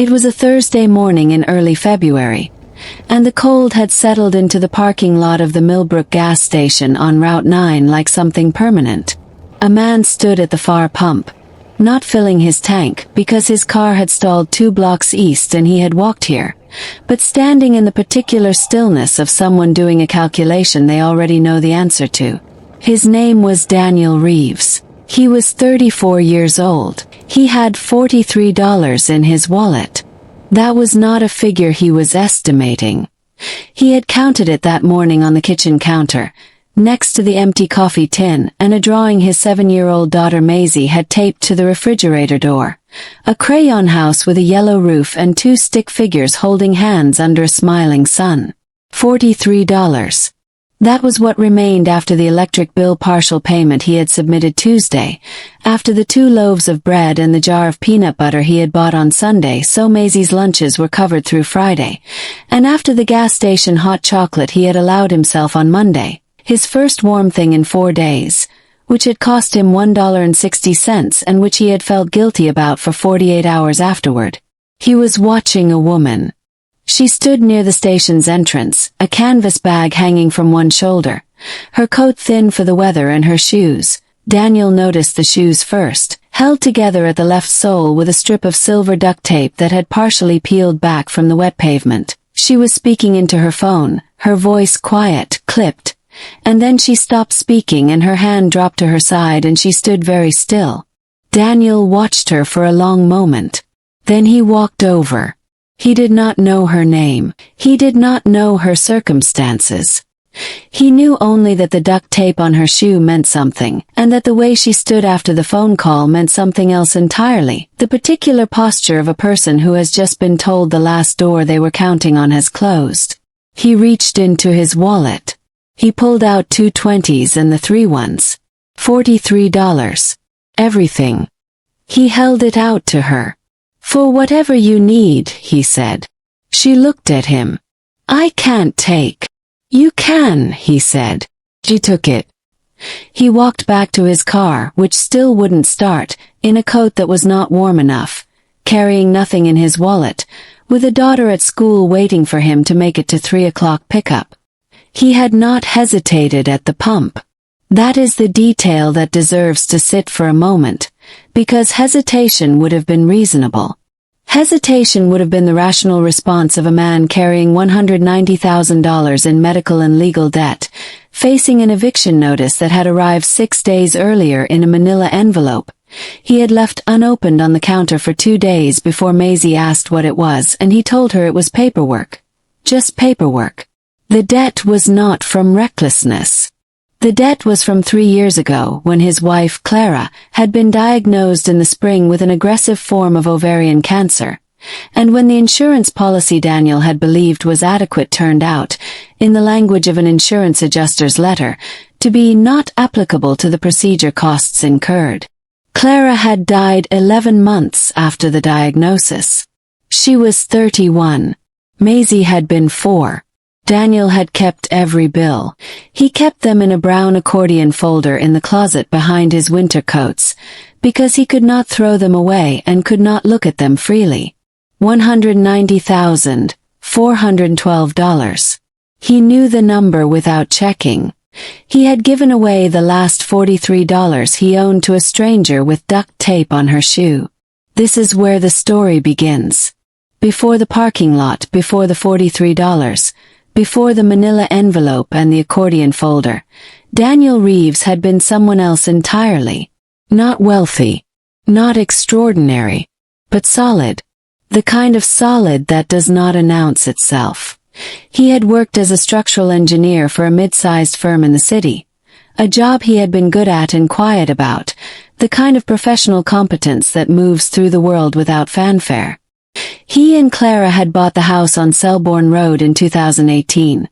It was a Thursday morning in early February, and the cold had settled into the parking lot of the Millbrook gas station on Route 9 like something permanent. A man stood at the far pump, not filling his tank because his car had stalled 2 blocks east and he had walked here, but standing in the particular stillness of someone doing a calculation they already know the answer to. His name was Daniel Reeves. He was 34 years old. He had $43 in his wallet. That was not a figure he was estimating. He had counted it that morning on the kitchen counter, next to the empty coffee tin and a drawing his 7-year-old daughter Maisie had taped to the refrigerator door. A crayon house with a yellow roof and 2 stick figures holding hands under a smiling sun. $43. That was what remained after the electric bill partial payment he had submitted Tuesday, after the 2 loaves of bread and the jar of peanut butter he had bought on Sunday so Maisie's lunches were covered through Friday, and after the gas station hot chocolate he had allowed himself on Monday, his first warm thing in 4 days, which had cost him $1.60 and which he had felt guilty about for 48 hours afterward. He was watching a woman. She stood near the station's entrance, a canvas bag hanging from one shoulder, her coat thin for the weather and her shoes. Daniel noticed the shoes first, held together at the left sole with a strip of silver duct tape that had partially peeled back from the wet pavement. She was speaking into her phone, her voice quiet, clipped, and then she stopped speaking and her hand dropped to her side and she stood very still. Daniel watched her for a long moment. Then he walked over. He did not know her name. He did not know her circumstances. He knew only that the duct tape on her shoe meant something, and that the way she stood after the phone call meant something else entirely, the particular posture of a person who has just been told the last door they were counting on has closed. He reached into his wallet. He pulled out 2 20s and the 3 ones. $43. Everything. He held it out to her. "For whatever you need," he said. She looked at him. "I can't take." "You can," he said. She took it. He walked back to his car, which still wouldn't start, in a coat that was not warm enough, carrying nothing in his wallet, with a daughter at school waiting for him to make it to 3 o'clock pickup. He had not hesitated at the pump. That is the detail that deserves to sit for a moment, because hesitation would have been reasonable. Hesitation would have been the rational response of a man carrying $190,000 in medical and legal debt, facing an eviction notice that had arrived 6 days earlier in a manila envelope. He had left unopened on the counter for 2 days before Maisie asked what it was, and he told her it was paperwork. Just paperwork. The debt was not from recklessness. The debt was from 3 years ago, when his wife, Clara, had been diagnosed in the spring with an aggressive form of ovarian cancer, and when the insurance policy Daniel had believed was adequate turned out, in the language of an insurance adjuster's letter, to be not applicable to the procedure costs incurred. Clara had died 11 months after the diagnosis. She was 31. Maisie had been 4. Daniel had kept every bill. He kept them in a brown accordion folder in the closet behind his winter coats, because he could not throw them away and could not look at them freely. $190,412. He knew the number without checking. He had given away the last $43 he owned to a stranger with duct tape on her shoe. This is where the story begins. Before the parking lot, before the $43, before the manila envelope and the accordion folder, Daniel Reeves had been someone else entirely. Not wealthy, not extraordinary, but solid. The kind of solid that does not announce itself. He had worked as a structural engineer for a mid-sized firm in the city, a job he had been good at and quiet about, the kind of professional competence that moves through the world without fanfare. He and Clara had bought the house on Selborne Road in 2018.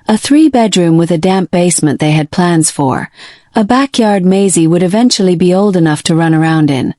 A 3-bedroom with a damp basement they had plans for, a backyard Maisie would eventually be old enough to run around in,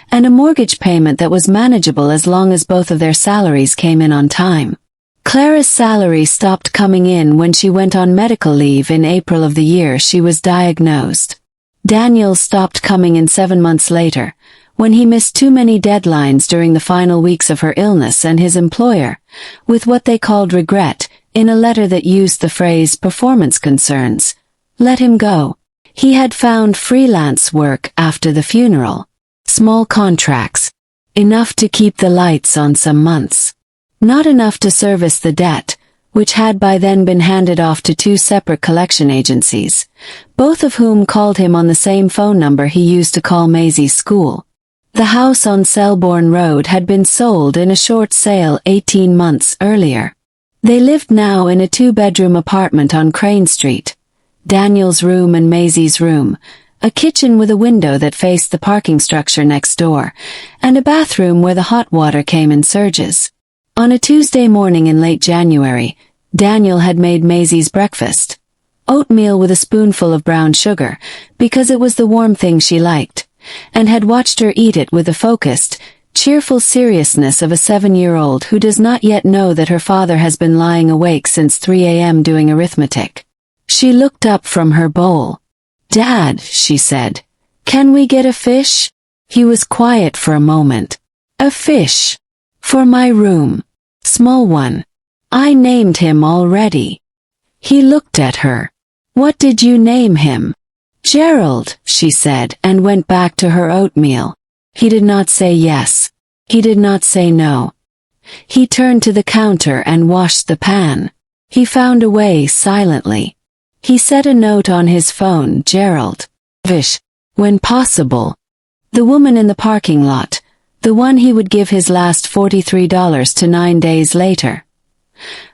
and a mortgage payment that was manageable as long as both of their salaries came in on time. Clara's salary stopped coming in when she went on medical leave in April of the year she was diagnosed. Daniel's stopped coming in 7 months later, when he missed too many deadlines during the final weeks of her illness, and his employer, with what they called regret, in a letter that used the phrase performance concerns, let him go. He had found freelance work after the funeral. Small contracts. Enough to keep the lights on some months. Not enough to service the debt, which had by then been handed off to two separate collection agencies, both of whom called him on the same phone number he used to call Maisie's school. The house on Selborne Road had been sold in a short sale 18 months earlier. They lived now in a 2-bedroom apartment on Crane Street. Daniel's room and Maisie's room, a kitchen with a window that faced the parking structure next door, and a bathroom where the hot water came in surges. On a Tuesday morning in late January, Daniel had made Maisie's breakfast. Oatmeal with a spoonful of brown sugar, because it was the warm thing she liked, and had watched her eat it with the focused, cheerful seriousness of a 7-year-old who does not yet know that her father has been lying awake since 3 a.m. doing arithmetic. She looked up from her bowl. "Dad," she said, "can we get a fish?" He was quiet for a moment. "A fish? For my room. Small one. I named him already." He looked at her. "What did you name him?" "Gerald," she said, and went back to her oatmeal. He did not say yes. He did not say no. He turned to the counter and washed the pan. He found a way silently. He set a note on his phone, "Gerald. Fish. When possible." The woman in the parking lot, the one he would give his last $43 to 9 days later.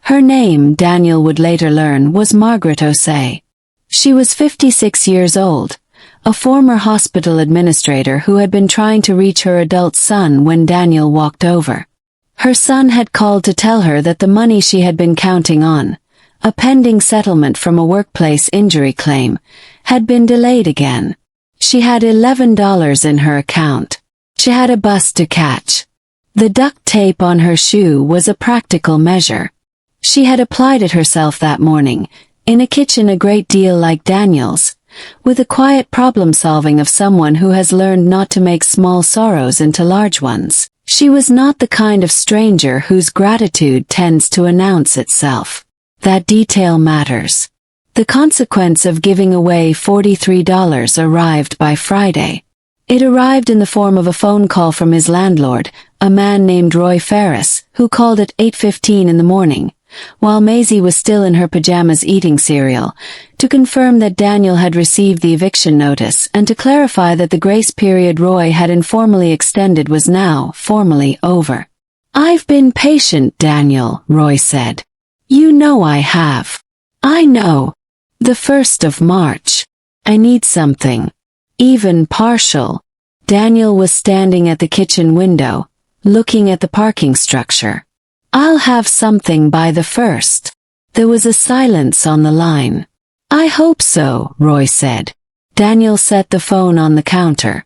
Her name, Daniel would later learn, was Margaret O'Say. She was 56 years old, a former hospital administrator who had been trying to reach her adult son when Daniel walked over. Her son had called to tell her that the money she had been counting on, a pending settlement from a workplace injury claim, had been delayed again. She had $11 in her account. She had a bus to catch. The duct tape on her shoe was a practical measure. She had applied it herself that morning, in a kitchen a great deal like Daniel's, with the quiet problem-solving of someone who has learned not to make small sorrows into large ones. She was not the kind of stranger whose gratitude tends to announce itself. That detail matters. The consequence of giving away $43 arrived by Friday. It arrived in the form of a phone call from his landlord, a man named Roy Ferris, who called at 8:15 in the morning, while Maisie was still in her pajamas eating cereal, to confirm that Daniel had received the eviction notice and to clarify that the grace period Roy had informally extended was now formally over. "I've been patient, Daniel," Roy said. "You know I have." "I know. The 1st of March. I need something. Even partial." Daniel was standing at the kitchen window, looking at the parking structure. "I'll have something by the 1st. There was a silence on the line. "I hope so," Roy said. Daniel set the phone on the counter.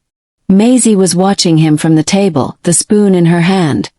Maisie was watching him from the table, the spoon in her hand,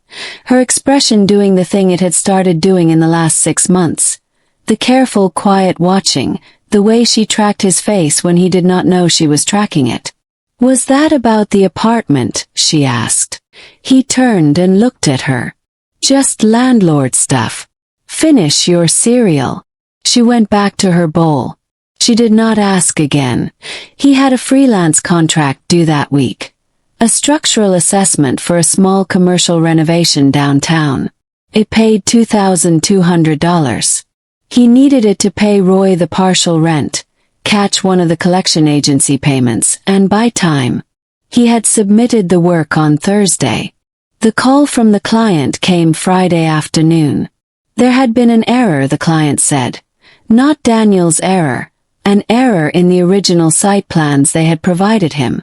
her expression doing the thing it had started doing in the last 6 months. The careful, quiet watching, the way she tracked his face when he did not know she was tracking it. "Was that about the apartment?" she asked. He turned and looked at her. "Just landlord stuff. Finish your cereal." She went back to her bowl. She did not ask again. He had a freelance contract due that week. A structural assessment for a small commercial renovation downtown. It paid $2,200. He needed it to pay Roy the partial rent, catch one of the collection agency payments, and buy time. He had submitted the work on Thursday. The call from the client came Friday afternoon. There had been an error, the client said. Not Daniel's error, an error in the original site plans they had provided him.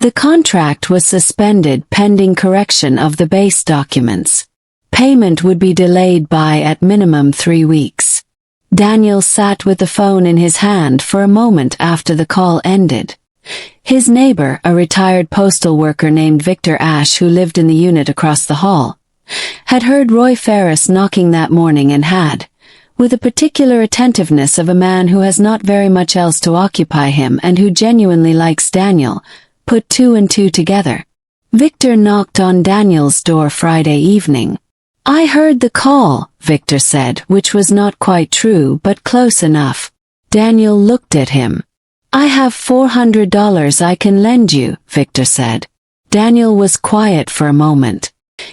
The contract was suspended pending correction of the base documents. Payment would be delayed by at minimum 3 weeks. Daniel sat with the phone in his hand for a moment after the call ended. His neighbor, a retired postal worker named Victor Ash who lived in the unit across the hall, had heard Roy Ferris knocking that morning and had, with the particular attentiveness of a man who has not very much else to occupy him and who genuinely likes Daniel, put 2 and 2 together. Victor knocked on Daniel's door Friday evening. "I heard the call," Victor said, which was not quite true but close enough. Daniel looked at him. "I have $400 I can lend you," Victor said. Daniel was quiet for a moment.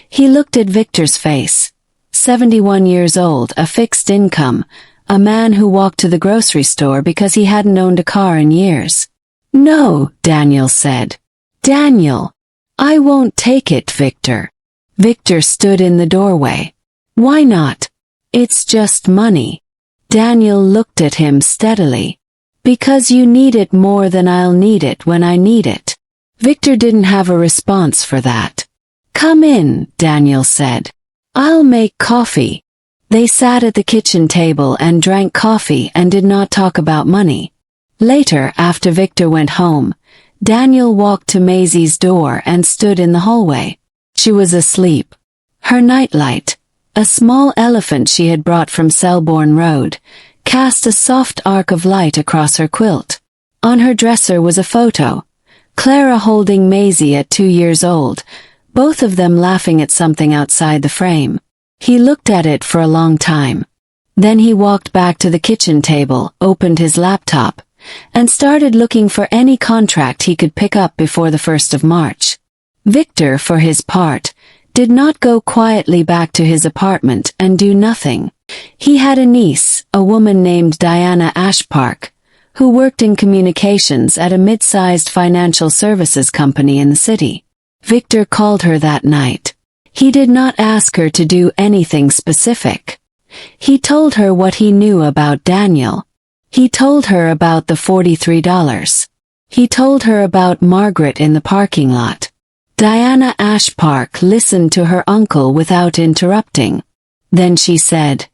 He looked at Victor's face. 71 years old, a fixed income, a man who walked to the grocery store because he hadn't owned a car in years. "No," Daniel said. "Daniel, I won't take it, Victor." Victor stood in the doorway. "Why not? It's just money." Daniel looked at him steadily. "Because you need it more than I'll need it when I need it." Victor didn't have a response for that. "Come in," Daniel said. "I'll make coffee." They sat at the kitchen table and drank coffee and did not talk about money. Later, after Victor went home, Daniel walked to Maisie's door and stood in the hallway. She was asleep. Her nightlight, a small elephant she had brought from Selborne Road, cast a soft arc of light across her quilt. On her dresser was a photo, Clara holding Maisie at 2 years old, both of them laughing at something outside the frame. He looked at it for a long time. Then he walked back to the kitchen table, opened his laptop, and started looking for any contract he could pick up before the 1st of March. Victor, for his part, did not go quietly back to his apartment and do nothing. He had a niece, a woman named Diana Ashpark, who worked in communications at a mid-sized financial services company in the city. Victor called her that night. He did not ask her to do anything specific. He told her what he knew about Daniel. He told her about the $43. He told her about Margaret in the parking lot. Diana Ashpark listened to her uncle without interrupting. Then she said,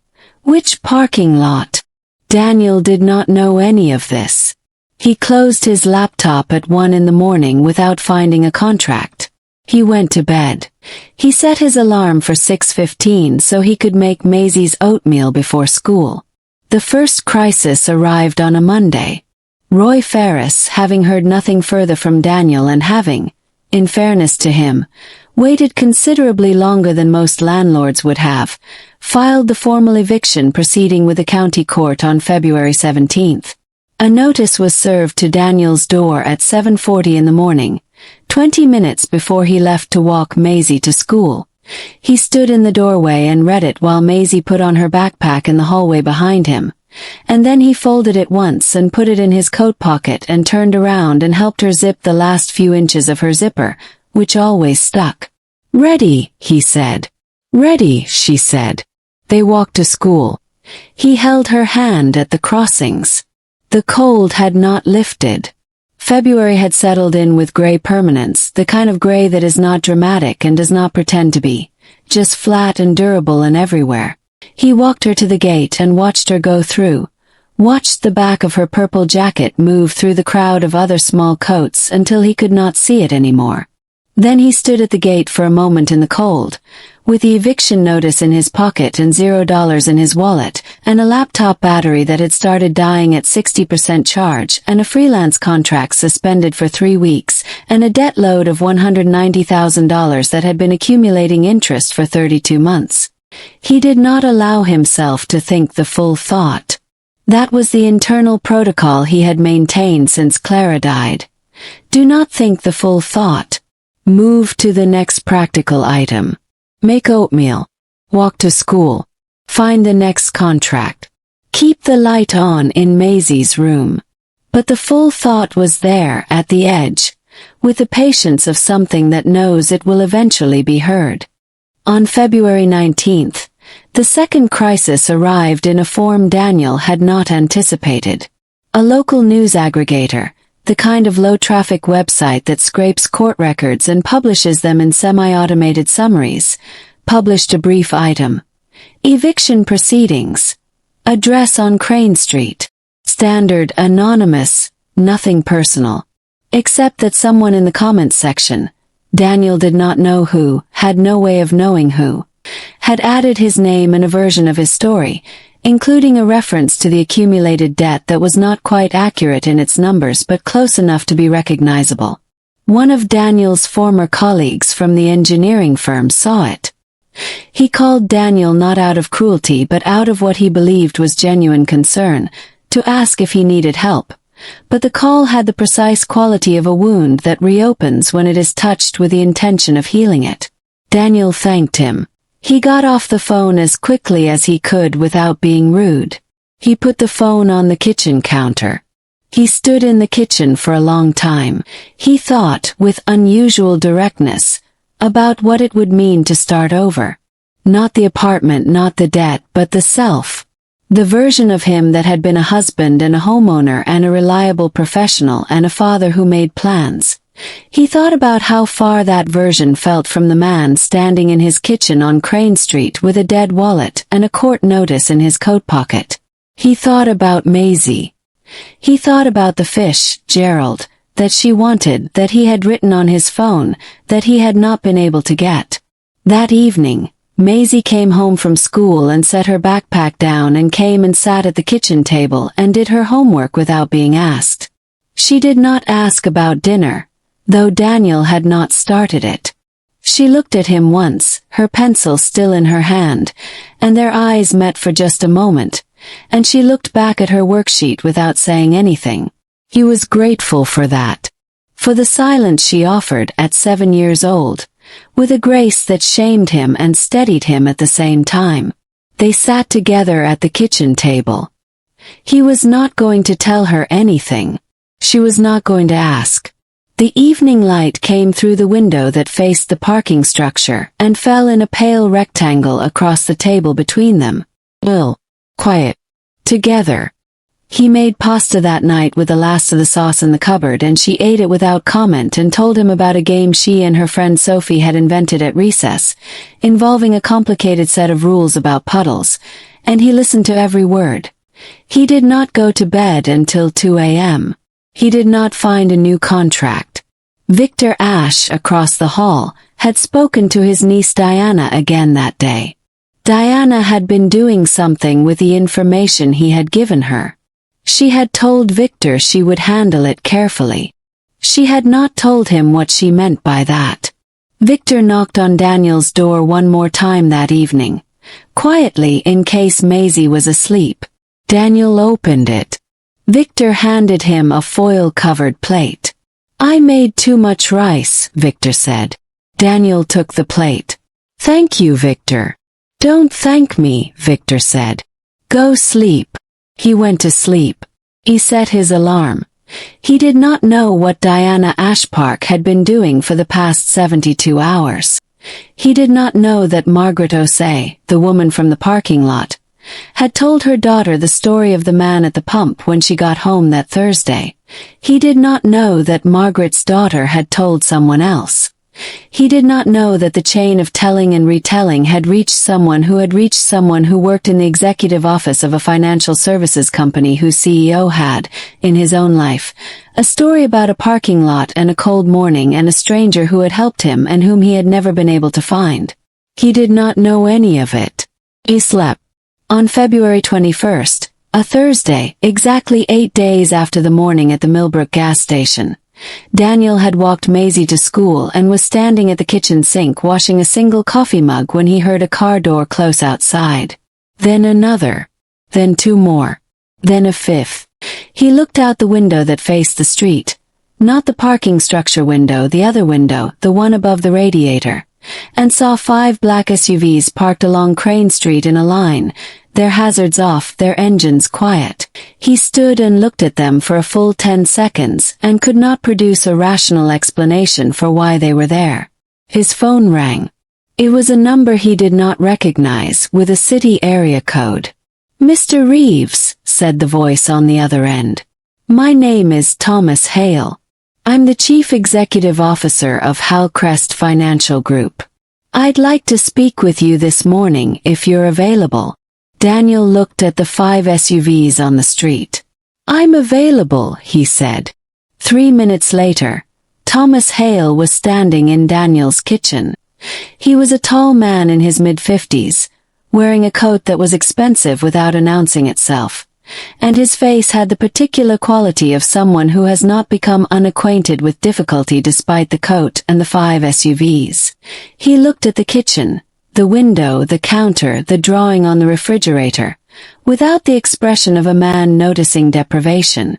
"Which parking lot?" Daniel did not know any of this. He closed his laptop at 1 in the morning without finding a contract. He went to bed. He set his alarm for 6:15 so he could make Maisie's oatmeal before school. The first crisis arrived on a Monday. Roy Ferris, having heard nothing further from Daniel and having, in fairness to him, waited considerably longer than most landlords would have, filed the formal eviction proceeding with the county court on February 17th. A notice was served to Daniel's door at 7:40 in the morning, 20 minutes before he left to walk Maisie to school. He stood in the doorway and read it while Maisie put on her backpack in the hallway behind him, and then he folded it once and put it in his coat pocket and turned around and helped her zip the last few inches of her zipper, which always stuck. "Ready," he said. "Ready," she said. They walked to school. He held her hand at the crossings. The cold had not lifted. February had settled in with gray permanence, the kind of gray that is not dramatic and does not pretend to be, just flat and durable and everywhere. He walked her to the gate and watched her go through, watched the back of her purple jacket move through the crowd of other small coats until he could not see it anymore. Then he stood at the gate for a moment in the cold, with the eviction notice in his pocket and $0 in his wallet, and a laptop battery that had started dying at 60% charge, and a freelance contract suspended for 3 weeks, and a debt load of $190,000 that had been accumulating interest for 32 months. He did not allow himself to think the full thought. That was the internal protocol he had maintained since Clara died. Do not think the full thought. Move to the next practical item. Make oatmeal. Walk to school. Find the next contract. Keep the light on in Maisie's room. But the full thought was there at the edge, with the patience of something that knows it will eventually be heard. On February 19th, the second crisis arrived in a form Daniel had not anticipated. A local news aggregator, the kind of low-traffic website that scrapes court records and publishes them in semi-automated summaries, published a brief item. Eviction proceedings. Address on Crane Street. Standard anonymous, nothing personal. Except that someone in the comments section, Daniel did not know who, had no way of knowing who, had added his name and a version of his story, including a reference to the accumulated debt that was not quite accurate in its numbers but close enough to be recognizable. One of Daniel's former colleagues from the engineering firm saw it. He called Daniel not out of cruelty but out of what he believed was genuine concern, to ask if he needed help. But the call had the precise quality of a wound that reopens when it is touched with the intention of healing it. Daniel thanked him. He got off the phone as quickly as he could without being rude. He put the phone on the kitchen counter. He stood in the kitchen for a long time. He thought, with unusual directness, about what it would mean to start over. Not the apartment, not the debt, but the self. The version of him that had been a husband and a homeowner and a reliable professional and a father who made plans. He thought about how far that version felt from the man standing in his kitchen on Crane Street with a dead wallet and a court notice in his coat pocket. He thought about Maisie. He thought about the fish, Gerald, that she wanted, that he had written on his phone, that he had not been able to get. That evening, Maisie came home from school and set her backpack down and came and sat at the kitchen table and did her homework without being asked. She did not ask about dinner, though Daniel had not started it. She looked at him once, her pencil still in her hand, and their eyes met for just a moment, and she looked back at her worksheet without saying anything. He was grateful for that. For the silence she offered at 7 years old, with a grace that shamed him and steadied him at the same time. They sat together at the kitchen table. He was not going to tell her anything. She was not going to ask. The evening light came through the window that faced the parking structure and fell in a pale rectangle across the table between them. Quiet. Together. He made pasta that night with the last of the sauce in the cupboard, and she ate it without comment and told him about a game she and her friend Sophie had invented at recess, involving a complicated set of rules about puddles, and he listened to every word. He did not go to bed until 2 a.m. He did not find a new contract. Victor Ashe, across the hall, had spoken to his niece Diana again that day. Diana had been doing something with the information he had given her. She had told Victor she would handle it carefully. She had not told him what she meant by that. Victor knocked on Daniel's door one more time that evening, quietly in case Maisie was asleep. Daniel opened it. Victor handed him a foil-covered plate. "I made too much rice," Victor said. Daniel took the plate. "Thank you, Victor." "Don't thank me," Victor said. "Go sleep." He went to sleep. He set his alarm. He did not know what Diana Ashpark had been doing for the past 72 hours. He did not know that Margaret Osei, the woman from the parking lot, had told her daughter the story of the man at the pump when she got home that Thursday. He did not know that Margaret's daughter had told someone else. He did not know that the chain of telling and retelling had reached someone who had reached someone who worked in the executive office of a financial services company whose CEO had, in his own life, a story about a parking lot and a cold morning and a stranger who had helped him and whom he had never been able to find. He did not know any of it. He slept. On February 21st, a Thursday, exactly 8 days after the morning at the Millbrook gas station, Daniel had walked Maisie to school and was standing at the kitchen sink washing a single coffee mug when he heard a car door close outside. Then another. Then 2 more. Then a 5th. He looked out the window that faced the street. Not the parking structure window, the other window, the one above the radiator, and saw 5 black SUVs parked along Crane Street in a line, their hazards off, their engines quiet. He stood and looked at them for a full 10 seconds and could not produce a rational explanation for why they were there. His phone rang. It was a number he did not recognize, with a city area code. "Mr. Reeves," said the voice on the other end. "My name is Thomas Hale. I'm the Chief Executive Officer of Halcrest Financial Group. I'd like to speak with you this morning if you're available." Daniel looked at the 5 SUVs on the street. "I'm available," he said. 3 minutes later, Thomas Hale was standing in Daniel's kitchen. He was a tall man in his mid-50s, wearing a coat that was expensive without announcing itself. and his face had the particular quality of someone who has not become unacquainted with difficulty despite the coat and the 5 SUVs. He looked at the kitchen, the window, the counter, the drawing on the refrigerator, without the expression of a man noticing deprivation,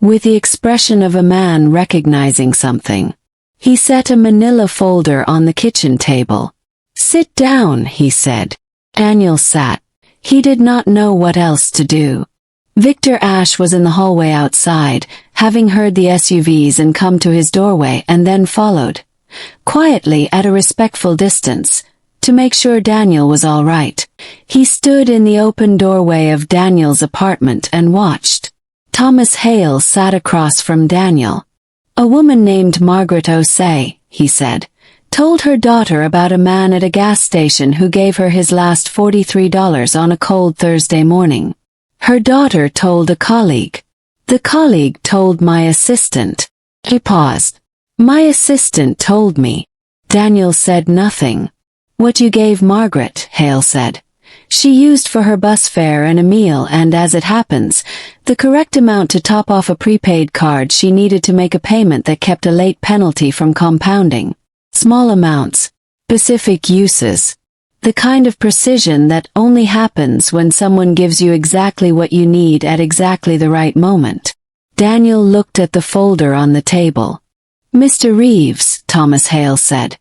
with the expression of a man recognizing something. He set a manila folder on the kitchen table. "Sit down," he said. Daniel sat. He did not know what else to do. Victor Ashe was in the hallway outside, having heard the SUVs and come to his doorway and then followed, quietly at a respectful distance, to make sure Daniel was all right. He stood in the open doorway of Daniel's apartment and watched. Thomas Hale sat across from Daniel. "A woman named Margaret O'Say," he said, "told her daughter about a man at a gas station who gave her his last $43 on a cold Thursday morning. Her daughter told a colleague. The colleague told my assistant." He paused. "My assistant told me." Daniel said nothing. "What you gave Margaret," Hale said. "She used for her bus fare and a meal and, as it happens, the correct amount to top off a prepaid card she needed to make a payment that kept a late penalty from compounding. Small amounts. Specific uses. The kind of precision that only happens when someone gives you exactly what you need at exactly the right moment." Daniel looked at the folder on the table. "Mr. Reeves," Thomas Hale said,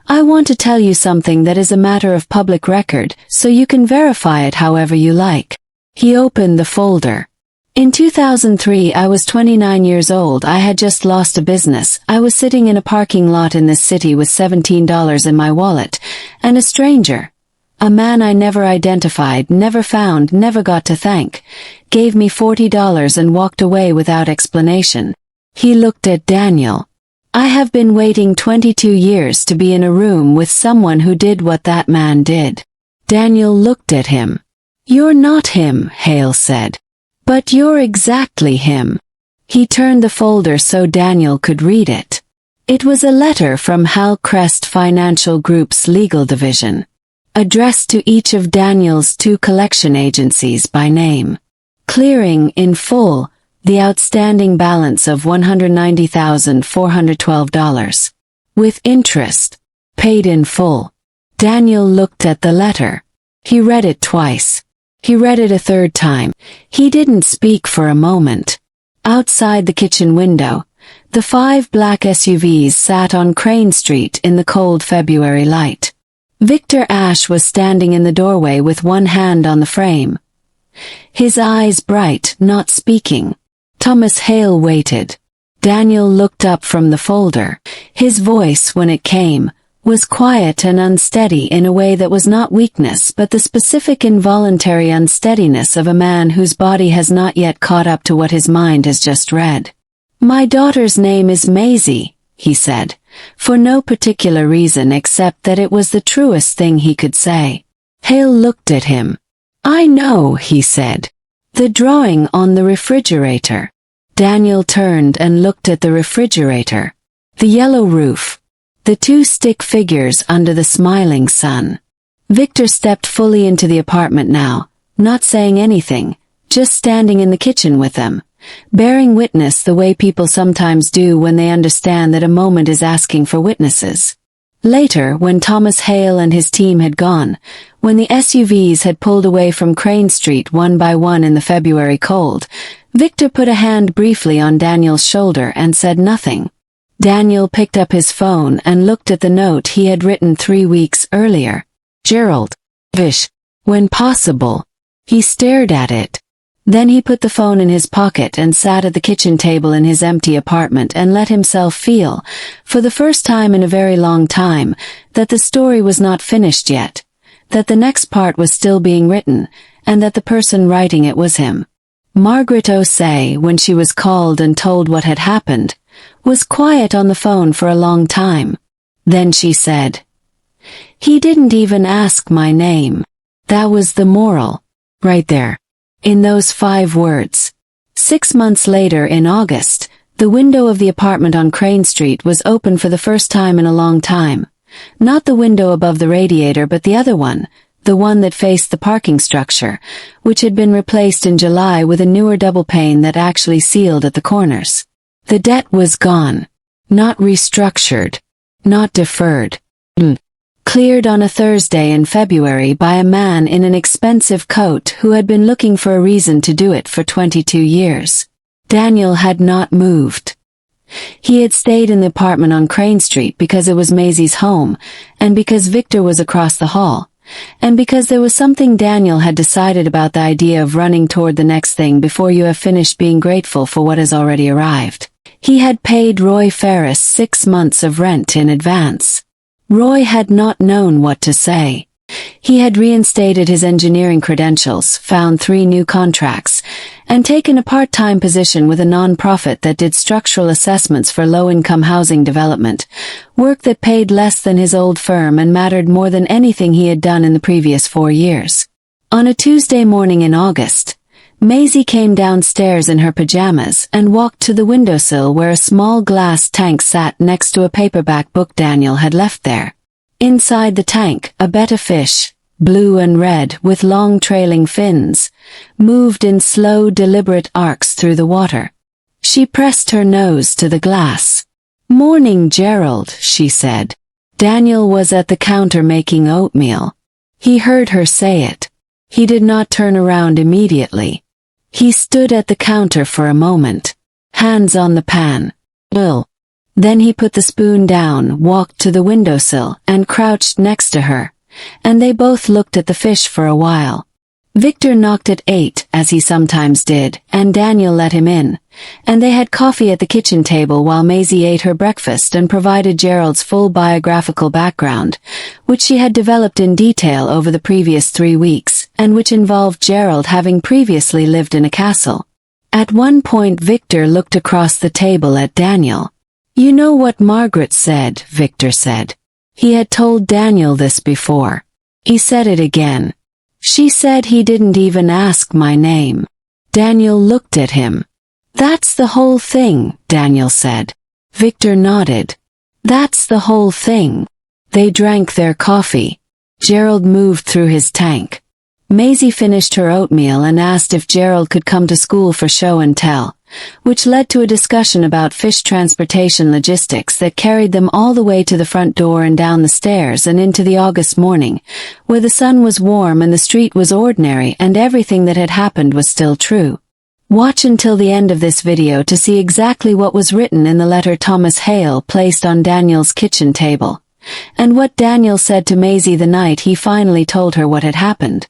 "I want to tell you something that is a matter of public record, so you can verify it however you like." He opened the folder. "In 2003 I was 29 years old. I had just lost a business. I was sitting in a parking lot in this city with $17 in my wallet, and a stranger, a man I never identified, never found, never got to thank, gave me $40 and walked away without explanation." He looked at Daniel. "I have been waiting 22 years to be in a room with someone who did what that man did." Daniel looked at him. "You're not him," Hale said. "But you're exactly him." He turned the folder so Daniel could read it. It was a letter from Hal Crest Financial Group's legal division, addressed to each of Daniel's 2 collection agencies by name, clearing in full the outstanding balance of $190,412, with interest, paid in full. Daniel looked at the letter. He read it twice. He read it a third time. He didn't speak for a moment. Outside the kitchen window, the 5 black SUVs sat on Crane Street in the cold February light. Victor Ashe was standing in the doorway with one hand on the frame, his eyes bright, not speaking. Thomas Hale waited. Daniel looked up from the folder. His voice, when it came, was quiet and unsteady in a way that was not weakness but the specific involuntary unsteadiness of a man whose body has not yet caught up to what his mind has just read. "My daughter's name is Maisie," he said, for no particular reason except that it was the truest thing he could say. Hale looked at him. "I know," he said. "The drawing on the refrigerator." Daniel turned and looked at the refrigerator, the yellow roof, the 2 stick figures under the smiling sun. Victor stepped fully into the apartment now, not saying anything, just standing in the kitchen with them, bearing witness the way people sometimes do when they understand that a moment is asking for witnesses. Later, when Thomas Hale and his team had gone, when the SUVs had pulled away from Crane Street one by one in the February cold, Victor put a hand briefly on Daniel's shoulder and said nothing. Daniel picked up his phone and looked at the note he had written 3 weeks earlier. "Gerald. Vish. When possible." He stared at it. Then he put the phone in his pocket and sat at the kitchen table in his empty apartment and let himself feel, for the first time in a very long time, that the story was not finished yet, that the next part was still being written, and that the person writing it was him. Margaret O'Say, when she was called and told what had happened, was quiet on the phone for a long time. Then she said, "He didn't even ask my name." That was the moral, right there, in those 5 words. 6 months later, in August, the window of the apartment on Crane Street was open for the first time in a long time. Not the window above the radiator but the other one, the one that faced the parking structure, which had been replaced in July with a newer double pane that actually sealed at the corners. The debt was gone. Not restructured. Not deferred. Cleared on a Thursday in February by a man in an expensive coat who had been looking for a reason to do it for 22 years. Daniel had not moved. He had stayed in the apartment on Crane Street because it was Maisie's home, and because Victor was across the hall, and because there was something Daniel had decided about the idea of running toward the next thing before you have finished being grateful for what has already arrived. He had paid Roy Ferris 6 months of rent in advance. Roy had not known what to say. He had reinstated his engineering credentials, found 3 new contracts, and taken a part-time position with a non-profit that did structural assessments for low-income housing development, work that paid less than his old firm and mattered more than anything he had done in the previous 4 years. On a Tuesday morning in August, Maisie came downstairs in her pajamas and walked to the windowsill where a small glass tank sat next to a paperback book Daniel had left there. Inside the tank, a betta fish, blue and red with long trailing fins, moved in slow, deliberate arcs through the water. She pressed her nose to the glass. "Morning, Gerald," she said. Daniel was at the counter making oatmeal. He heard her say it. He did not turn around immediately. He stood at the counter for a moment, hands on the pan. Then he put the spoon down, walked to the windowsill, and crouched next to her, and they both looked at the fish for a while. Victor knocked at 8, as he sometimes did, and Daniel let him in, and they had coffee at the kitchen table while Maisie ate her breakfast and provided Gerald's full biographical background, which she had developed in detail over the previous 3 weeks, and which involved Gerald having previously lived in a castle. At one point Victor looked across the table at Daniel. "You know what Margaret said," Victor said. He had told Daniel this before. He said it again. "She said he didn't even ask my name." Daniel looked at him. "That's the whole thing," Daniel said. Victor nodded. "That's the whole thing." They drank their coffee. Gerald moved through his tank. Maisie finished her oatmeal and asked if Gerald could come to school for show and tell, which led to a discussion about fish transportation logistics that carried them all the way to the front door and down the stairs and into the August morning, where the sun was warm and the street was ordinary and everything that had happened was still true. Watch until the end of this video to see exactly what was written in the letter Thomas Hale placed on Daniel's kitchen table, and what Daniel said to Maisie the night he finally told her what had happened.